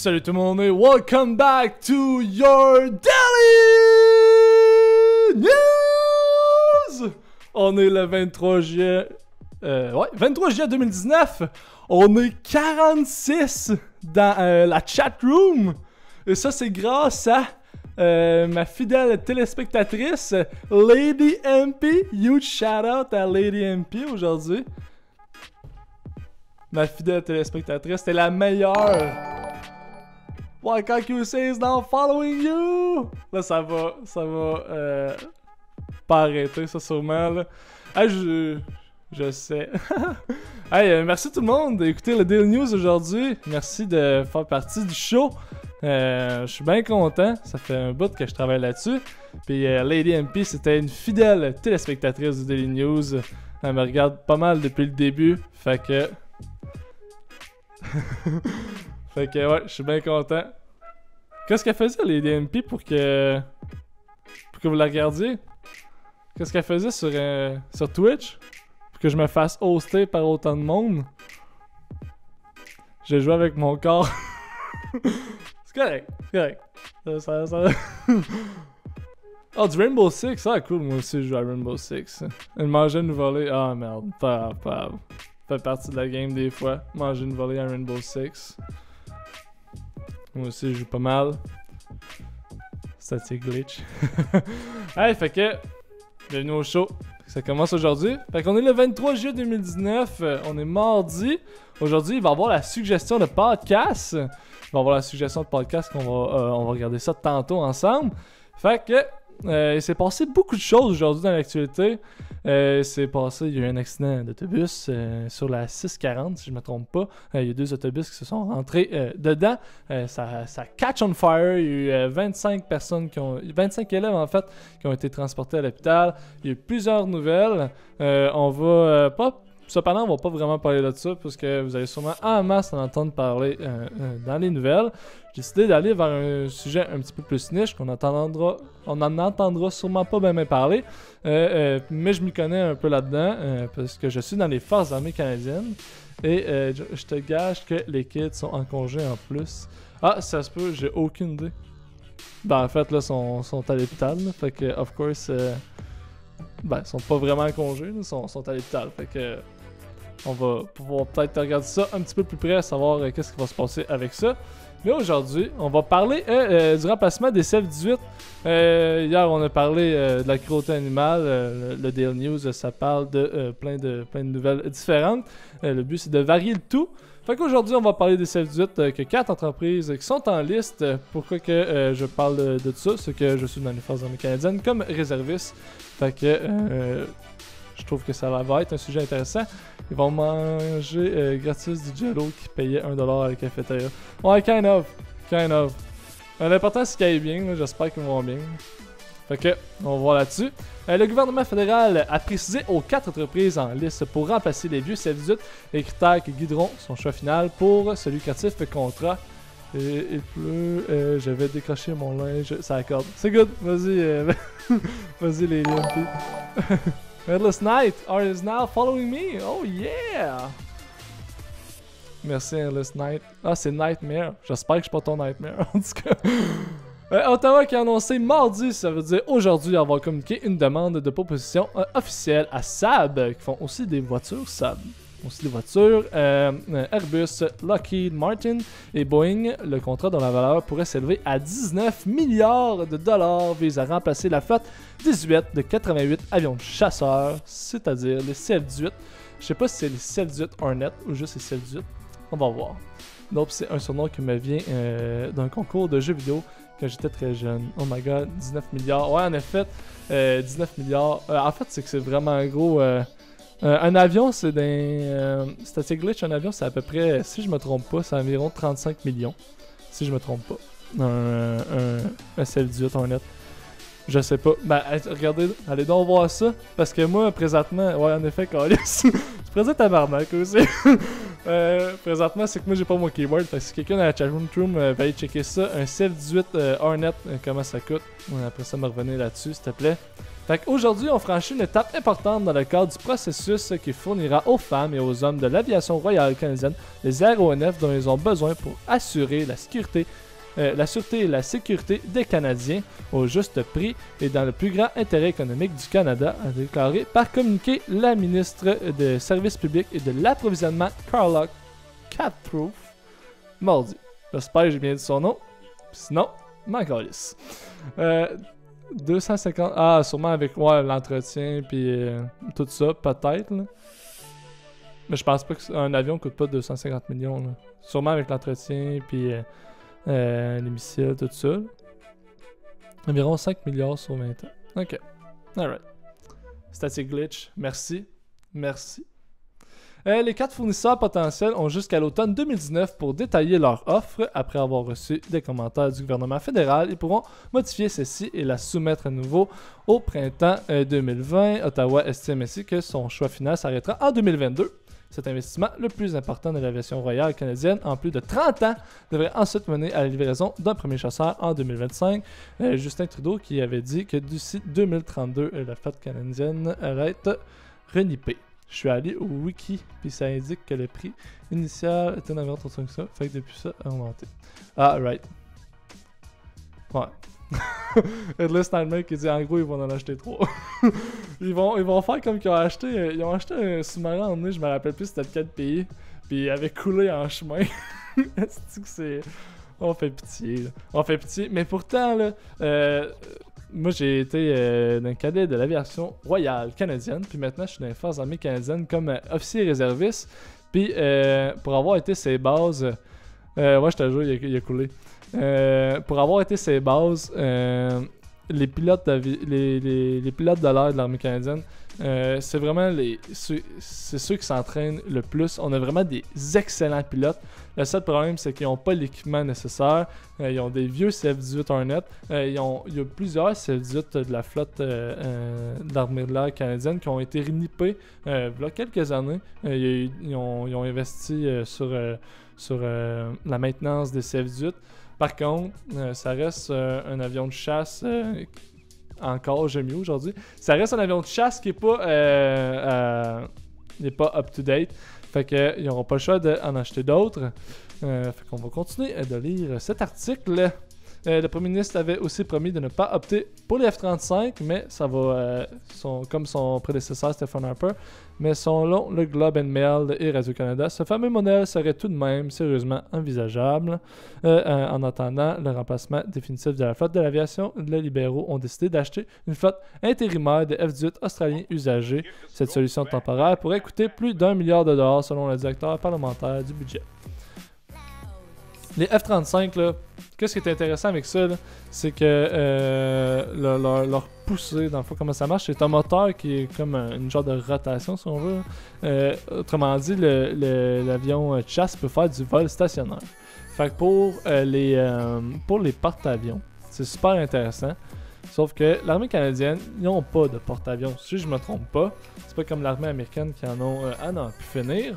Salut tout le monde et welcome back to your Daily News! On est le 23 juillet... 23 juillet 2019. On est 46 dans la chat room. Et ça, c'est grâce à ma fidèle téléspectatrice, Lady MP. Huge shout out à Lady MP aujourd'hui. Ma fidèle téléspectatrice, t'es la meilleure. Why can't you say is now following you? Là, ça va pas arrêter, ça, sûrement, là. Hey, je sais. Hey, merci tout le monde d'écouter le Daily News aujourd'hui. Merci de faire partie du show. Je suis bien content. Ça fait un bout que je travaille là-dessus. Puis Lady MP, c'était une fidèle téléspectatrice du Daily News. Elle me regarde pas mal depuis le début. Fait que... Fait que ouais, je suis bien content. Qu'est-ce qu'elle faisait, Lady MP, pour que vous la regardiez? Qu'est-ce qu'elle faisait sur Twitch? Pour que je me fasse hoster par autant de monde? J'ai joué avec mon corps. C'est correct, c'est correct. Ça... Oh, du Rainbow Six, ah cool, moi aussi je joue à Rainbow Six. Elle mangeait une volée, ah merde, pas grave. Fait partie de la game des fois. Manger une volée à Rainbow Six. Moi aussi, je joue pas mal. Static glitch. Hey, fait que... Bienvenue au show. Ça commence aujourd'hui. Fait qu'on est le 23 juillet 2019. On est mardi. Aujourd'hui, il va y avoir la suggestion de podcast. Il va y avoir la suggestion de podcast qu'on va... on va regarder ça tantôt ensemble. Fait que... il s'est passé beaucoup de choses aujourd'hui dans l'actualité. Il y a eu un accident d'autobus sur la 640, si je me trompe pas. Il y a deux autobus qui se sont rentrés dedans. Ça catch on fire. Il y a eu 25 élèves en fait qui ont été transportés à l'hôpital. Il y a eu plusieurs nouvelles. Cependant, on va pas vraiment parler de ça parce que vous allez sûrement en masse en entendre parler dans les nouvelles. J'ai décidé d'aller vers un sujet un petit peu plus niche on en entendra sûrement pas bien parler. Mais je m'y connais un peu là-dedans parce que je suis dans les Forces armées canadiennes et je te gage que les kids sont en congé en plus. Ah, ça se peut, j'ai aucune idée. Ben en fait, là, sont à l'hôpital. Fait que, of course... ils sont pas vraiment en congé, ils sont à l'hôpital. Fait que on va pouvoir peut-être regarder ça un petit peu plus près, savoir qu'est-ce qui va se passer avec ça. Mais aujourd'hui, on va parler du remplacement des CF-18. Hier, on a parlé de la cruauté animale. Le Daily News, ça parle de plein de nouvelles différentes. Le but, c'est de varier le tout. Fait qu'aujourd'hui, on va parler des CF-18, que 4 entreprises qui sont en liste. Pourquoi que je parle de ça? C'est que je suis dans les Forces armées canadiennes comme réserviste. Fait que je trouve que ça va être un sujet intéressant. Ils vont manger gratis du Jello qui payait 1$ à la cafétéria. Ouais, kind of. L'important c'est qu'ils aillent bien, là. J'espère qu'ils vont bien. Fait que, on va voir là-dessus. Le gouvernement fédéral a précisé aux 4 entreprises en liste pour remplacer les vieux CF-18 les critères qui guideront son choix final pour ce lucratif contrat. Il pleut, je vais décrocher mon linge, ça accorde. C'est good, vas-y, vas-y les MP. Headless Knight is now following me, oh yeah! Merci Headless Knight. Ah, c'est Nightmare, j'espère que je suis pas ton Nightmare, en tout cas. Ottawa qui a annoncé mardi, ça veut dire aujourd'hui, avoir communiqué une demande de proposition officielle à Saab, qui font aussi des voitures Saab. Aussi des voitures, Airbus, Lockheed Martin et Boeing. Le contrat dont la valeur pourrait s'élever à 19 milliards de dollars vise à remplacer la flotte 18 de 88 avions de chasseurs, c'est-à-dire les CF-18. Je sais pas si c'est les CF-18 Hornet ou juste les CF-18. On va voir. Donc c'est un surnom qui me vient d'un concours de jeux vidéo quand j'étais très jeune. Oh my god, 19 milliards. Ouais, en effet, 19 milliards. En fait, c'est que c'est vraiment gros... un avion, c'est Static Glitch, un avion, c'est à peu près, si je me trompe pas, c'est environ 35 millions. Si je me trompe pas. Un CF-18 Hornet. Je sais pas. Ben, regardez, allez donc voir ça. Parce que moi, présentement, ouais, en effet, Calis, je présente tabarnak aussi. Présentement, c'est que moi, j'ai pas mon keyboard. Fait que si quelqu'un dans la chatroom va aller checker ça, un CF-18 Hornet, comment ça coûte. Après ça, me revenez là-dessus, s'il te plaît. Fait qu'aujourd'hui, on franchit une étape importante dans le cadre du processus qui fournira aux femmes et aux hommes de l'aviation royale canadienne les aéronefs dont ils ont besoin pour assurer la sûreté et la sécurité des Canadiens au juste prix et dans le plus grand intérêt économique du Canada, a déclaré par communiqué la ministre des Services publics et de l'approvisionnement Carla Catrouf mardi. J'espère que j'ai bien dit son nom. Sinon, m'en calisse. 250... Ah, sûrement avec l'entretien puis tout ça, peut-être. Là. Mais je pense pas qu'un avion coûte pas 250 millions. Là. Sûrement avec l'entretien puis les missiles, tout ça. Là. Environ 5 milliards sur 20 ans. Ok. Alright. Static glitch. Merci. Merci. Les 4 fournisseurs potentiels ont jusqu'à l'automne 2019 pour détailler leur offre. Après avoir reçu des commentaires du gouvernement fédéral, ils pourront modifier celle-ci et la soumettre à nouveau au printemps 2020. Ottawa estime ainsi que son choix final s'arrêtera en 2022. Cet investissement, le plus important de l'aviation royale canadienne en plus de 30 ans, devrait ensuite mener à la livraison d'un premier chasseur en 2025. Justin Trudeau qui avait dit que d'ici 2032, la flotte canadienne allait être renippée. Je suis allé au wiki, puis ça indique que le prix initial était d'environ 35 ça. Fait que depuis ça, a augmenté. Ah, right. Ouais. Headless Nightmare qui dit en gros, ils vont en acheter 3. ils vont faire comme qu'ils ont acheté. Ils ont acheté un sous-marin en mai, je me rappelle plus c'était de quel pays. Puis il avait coulé en chemin. C'est. On fait pitié. Là. On fait pitié. Mais pourtant, là. Moi, j'ai été d'un cadet de l'aviation royale canadienne, puis maintenant, je suis dans les forces armées canadiennes comme officier réserviste. Puis, pour avoir été ses bases... ouais, je te jure, il a coulé. Pour avoir été ses bases, les pilotes les pilotes de l'air de l'armée canadienne, c'est vraiment c'est ceux qui s'entraînent le plus. On a vraiment des excellents pilotes. Le seul problème, c'est qu'ils n'ont pas l'équipement nécessaire. Ils ont des vieux CF-18 Hornet. Il y a plusieurs CF-18 de la flotte d'armée de l'air canadienne qui ont été renippés il y a quelques années. Ils ont investi sur la maintenance des CF-18. Par contre, ça reste un avion de chasse encore, j'aime mieux aujourd'hui. Ça reste un avion de chasse qui n'est pas up-to-date. Fait qu'ils n'auront pas le choix d'en acheter d'autres. Fait qu'on va continuer de lire cet article. Le premier ministre avait aussi promis de ne pas opter pour les F-35, mais ça va, comme son prédécesseur Stephen Harper, mais selon le Globe and Mail et Radio-Canada, ce fameux modèle serait tout de même sérieusement envisageable. En attendant le remplacement définitif de la flotte de l'aviation, les libéraux ont décidé d'acheter une flotte intérimaire de F-18 australiens usagés. Cette solution temporaire pourrait coûter plus d'1 milliard de dollars selon le directeur parlementaire du budget. Les F-35, là, qu'est-ce qui est intéressant avec ça, c'est que leur poussée, dans le fond, comment ça marche, c'est un moteur qui est comme une genre de rotation, si on veut. Autrement dit, l'avion de chasse peut faire du vol stationnaire. Fait que pour les porte-avions, c'est super intéressant. Sauf que l'armée canadienne, ils n'ont pas de porte-avions. Si je me trompe pas, c'est pas comme l'armée américaine qui en ont à n'en plus finir.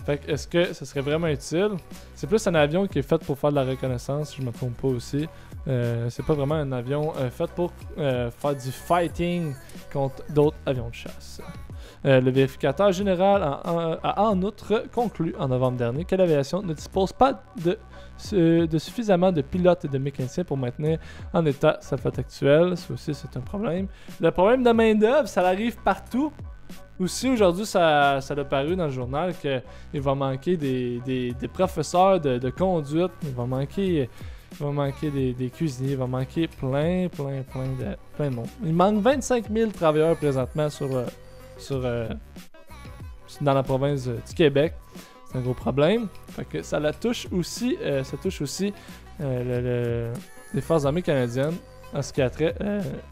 Fait que est-ce que ce serait vraiment utile? C'est plus un avion qui est fait pour faire de la reconnaissance, si je me trompe pas aussi. C'est pas vraiment un avion fait pour faire du fighting contre d'autres avions de chasse. Le vérificateur général a en outre conclu en novembre dernier que l'aviation ne dispose pas de suffisamment de pilotes et de mécaniciens pour maintenir en état sa flotte actuelle. Ça aussi, c'est un problème. Le problème de main-d'œuvre, ça arrive partout. Aussi, aujourd'hui, ça a paru dans le journal qu'il va manquer des professeurs de conduite, il va manquer des cuisiniers, il va manquer plein de monde. Il manque 25 000 travailleurs présentement dans la province du Québec. C'est un gros problème. Fait que ça touche aussi les forces armées canadiennes en ce qui a trait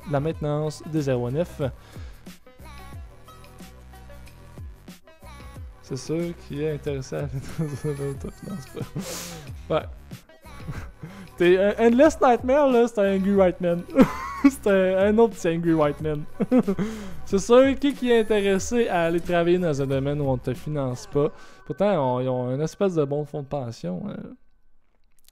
la maintenance des aéronefs. C'est sûr qui est intéressé à ouais. T'es un Endless Nightmare, là, c'est un Angry White Man. C'est un autre petit Angry White Man. C'est sûr qui est intéressé à aller travailler dans un domaine où on te finance pas. Pourtant, ils ont une espèce de bon fonds de pension.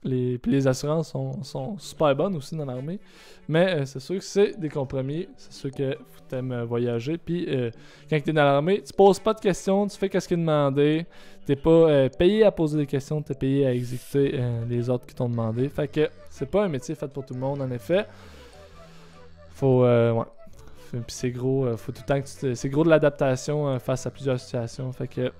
Puis les assurances sont super bonnes aussi dans l'armée. Mais c'est sûr que c'est des compromis. C'est sûr que t'aimes voyager. Puis quand t'es dans l'armée, tu poses pas de questions, tu fais ce qui est demandé. T'es pas payé à poser des questions, t'es payé à exécuter les ordres qui t'ont demandé. Fait que c'est pas un métier fait pour tout le monde, en effet. Faut... ouais. Puis c'est gros, faut tout le temps que c'est gros de l'adaptation face à plusieurs situations. Fait que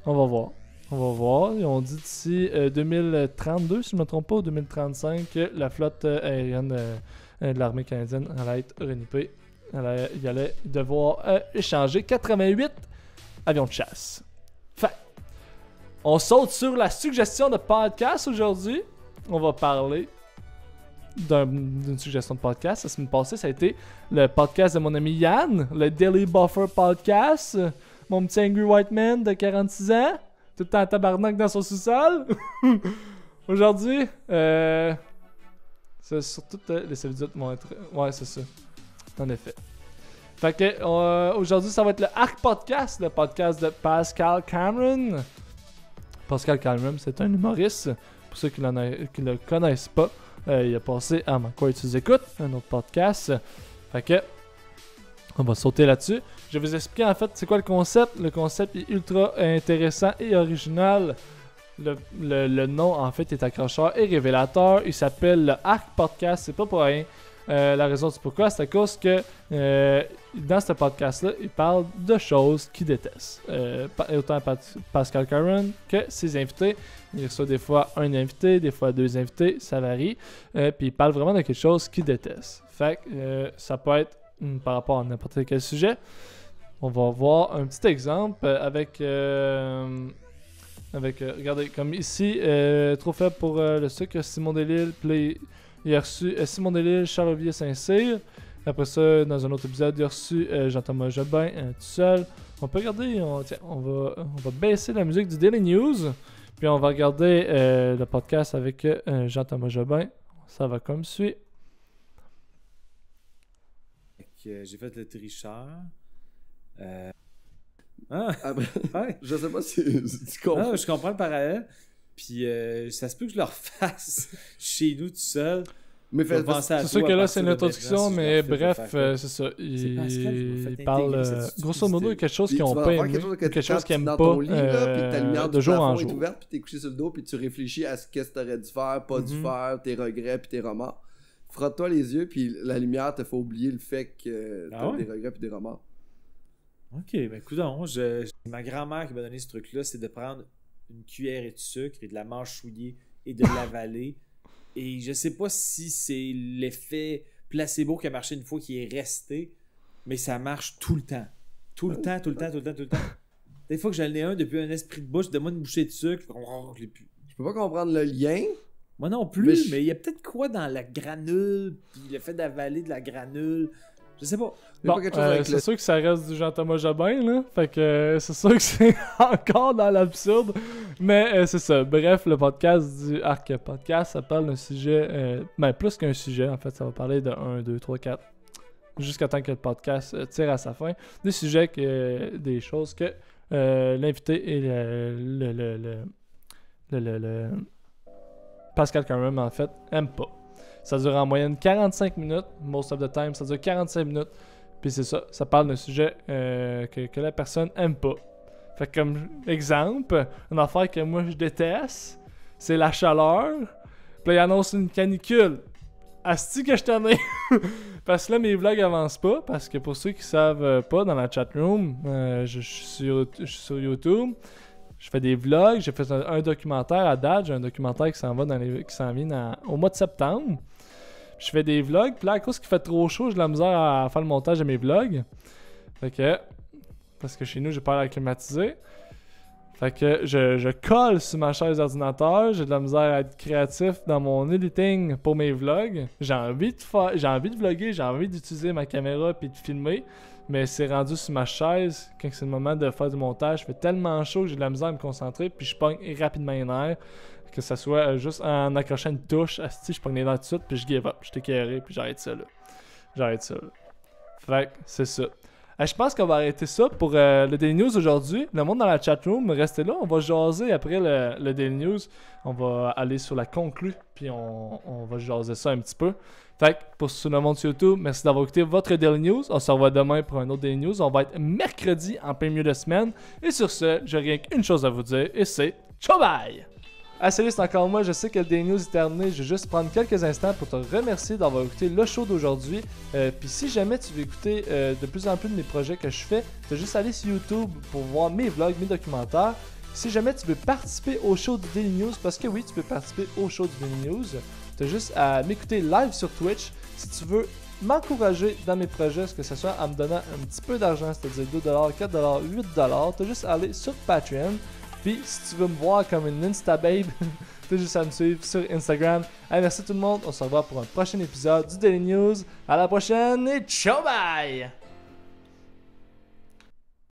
on va voir. On va voir. Ils ont dit d'ici 2032, si je ne me trompe pas, ou 2035, que la flotte aérienne de l'armée canadienne allait être renippée. Il allait devoir échanger 88 avions de chasse. Fait, on saute sur la suggestion de podcast aujourd'hui. On va parler d'une suggestion de podcast. La semaine passée, ça a été le podcast de mon ami Yann, le Daily Buffer Podcast. Mon petit Angry White Man de 46 ans. Tout le temps en tabarnak dans son sous-sol. Aujourd'hui, c'est surtout les services vont être... Ouais, c'est ça. En effet. Fait que aujourd'hui, ça va être le Arc Podcast, le podcast de Pascal Cameron. Pascal Cameron, c'est un humoriste. Pour ceux qui le connaissent pas, il a passé à Ma Quoi Tu écoutes, un autre podcast. Fait que on va sauter là-dessus. Je vais vous expliquer en fait c'est quoi le concept. Le concept est ultra intéressant et original. Le nom en fait est accrocheur et révélateur. Il s'appelle le Arc Podcast. C'est pas pour rien. La raison du pourquoi, c'est à cause que dans ce podcast-là, il parle de choses qu'il déteste. Autant Pascal Cameron que ses invités. Il reçoit des fois un invité, des fois deux invités, ça varie. Puis il parle vraiment de quelque chose qu'il déteste. Fait que ça peut être par rapport à n'importe quel sujet. On va voir un petit exemple avec regardez, comme ici, trop faible pour le sucre, Simon Delille, puis il a reçu Simon Delille, Charles-Olivier Saint-Cyr. Après ça, dans un autre épisode, il a reçu Jean-Thomas Jobin tout seul. On peut regarder, on va baisser la musique du Daily News, puis on va regarder le podcast avec Jean-Thomas Jobin. Ça va comme suit. J'ai fait le tricheur. Ouais. Je sais pas si tu comprends. Non, je comprends le parallèle. Puis ça se peut que je le refasse chez nous tout seul. Mais c'est sûr que là c'est une introduction, mais bref, c'est ça. Il parle grosso modo de quelque chose qu'ils n'ont pas aimé, quelque chose qu'ils n'aiment pas de jour en jour. Est ouverte, puis t'es couché sur le dos, puis tu réfléchis à ce que t'aurais dû faire, pas dû faire, tes regrets, puis tes remords. Frotte-toi les yeux, puis la lumière te fait oublier le fait que t'as des regrets puis des remords. Ok, ben coudonc, ma grand-mère qui m'a donné ce truc-là, c'est de prendre une cuillère et de sucre et de la mâchouiller et de l'avaler. Et je sais pas si c'est l'effet placebo qui a marché une fois qui est resté, mais ça marche tout le temps. Tout le temps. Des fois que j'en ai un depuis un esprit de bouche, donne-moi une bouchée de sucre, je l'ai plus. Je peux pas comprendre le lien. Moi non plus, mais il y a peut-être quoi dans la granule, puis le fait d'avaler de la granule. Je sais pas. Bon, c'est sûr que ça reste du Jean-Thomas Jobin, là. Fait que c'est sûr que c'est encore dans l'absurde. Mais c'est ça. Bref, le podcast du Arc Podcast, ça parle d'un sujet, plus qu'un sujet, en fait. Ça va parler de 1, 2, 3, 4. Jusqu'à temps que le podcast tire à sa fin. Des sujets, des choses que l'invité et le Pascal Cameron, en fait, aime pas. Ça dure en moyenne 45 minutes. Most of the time, ça dure 45 minutes. Puis c'est ça. Ça parle d'un sujet que la personne aime pas. Fait que comme exemple, une affaire que moi je déteste, c'est la chaleur. Puis là, il annonce une canicule. Asti que je t'en ai. Parce que là, mes vlogs avancent pas. Parce que pour ceux qui savent pas, dans la chatroom, je suis sur YouTube. Je fais des vlogs, j'ai fait un documentaire à date, j'ai un documentaire qui s'en vient au mois de septembre. Je fais des vlogs, puis là, à cause qu'il fait trop chaud, j'ai de la misère à faire le montage de mes vlogs. Fait que, parce que chez nous, j'ai pas l'air climatisé. Fait que je colle sur ma chaise d'ordinateur, j'ai de la misère à être créatif dans mon editing pour mes vlogs. J'ai envie de vlogger, j'ai envie d'utiliser ma caméra puis de filmer. Mais c'est rendu sur ma chaise, quand c'est le moment de faire du montage, je fais tellement chaud que j'ai de la misère à me concentrer, puis je pogne rapidement les nerfs, que ça soit juste en accrochant une touche, je pogne les nerfs tout de suite, puis je give up, je t'éclairé, puis j'arrête ça là. Fait que c'est ça. Je pense qu'on va arrêter ça pour le Daily News aujourd'hui. Le monde dans la chatroom, restez là. On va jaser après le Daily News. On va aller sur la conclue, puis on va jaser ça un petit peu. Fait que pour sur le monde sur YouTube, merci d'avoir écouté votre Daily News. On se revoit demain pour un autre Daily News. On va être mercredi en plein milieu de semaine. Et sur ce, j'ai rien qu'une chose à vous dire, et c'est ciao bye! Ah salut, c'est encore moi, je sais que le Daily News est terminé, je vais juste prendre quelques instants pour te remercier d'avoir écouté le show d'aujourd'hui. Puis si jamais tu veux écouter de plus en plus de mes projets que je fais, tu as juste aller sur YouTube pour voir mes vlogs, mes documentaires. Si jamais tu veux participer au show du Daily News, parce que oui, tu peux participer au show du Daily News, tu as juste à m'écouter live sur Twitch. Si tu veux m'encourager dans mes projets, que ce soit en me donnant un petit peu d'argent, c'est-à-dire 2$, 4$, 8$, tu as juste à aller sur Patreon. Puis si tu veux me voir comme une Insta-babe, tu as juste à me suivre sur Instagram. Allez, merci tout le monde, on se revoit pour un prochain épisode du Daily News. À la prochaine et ciao bye!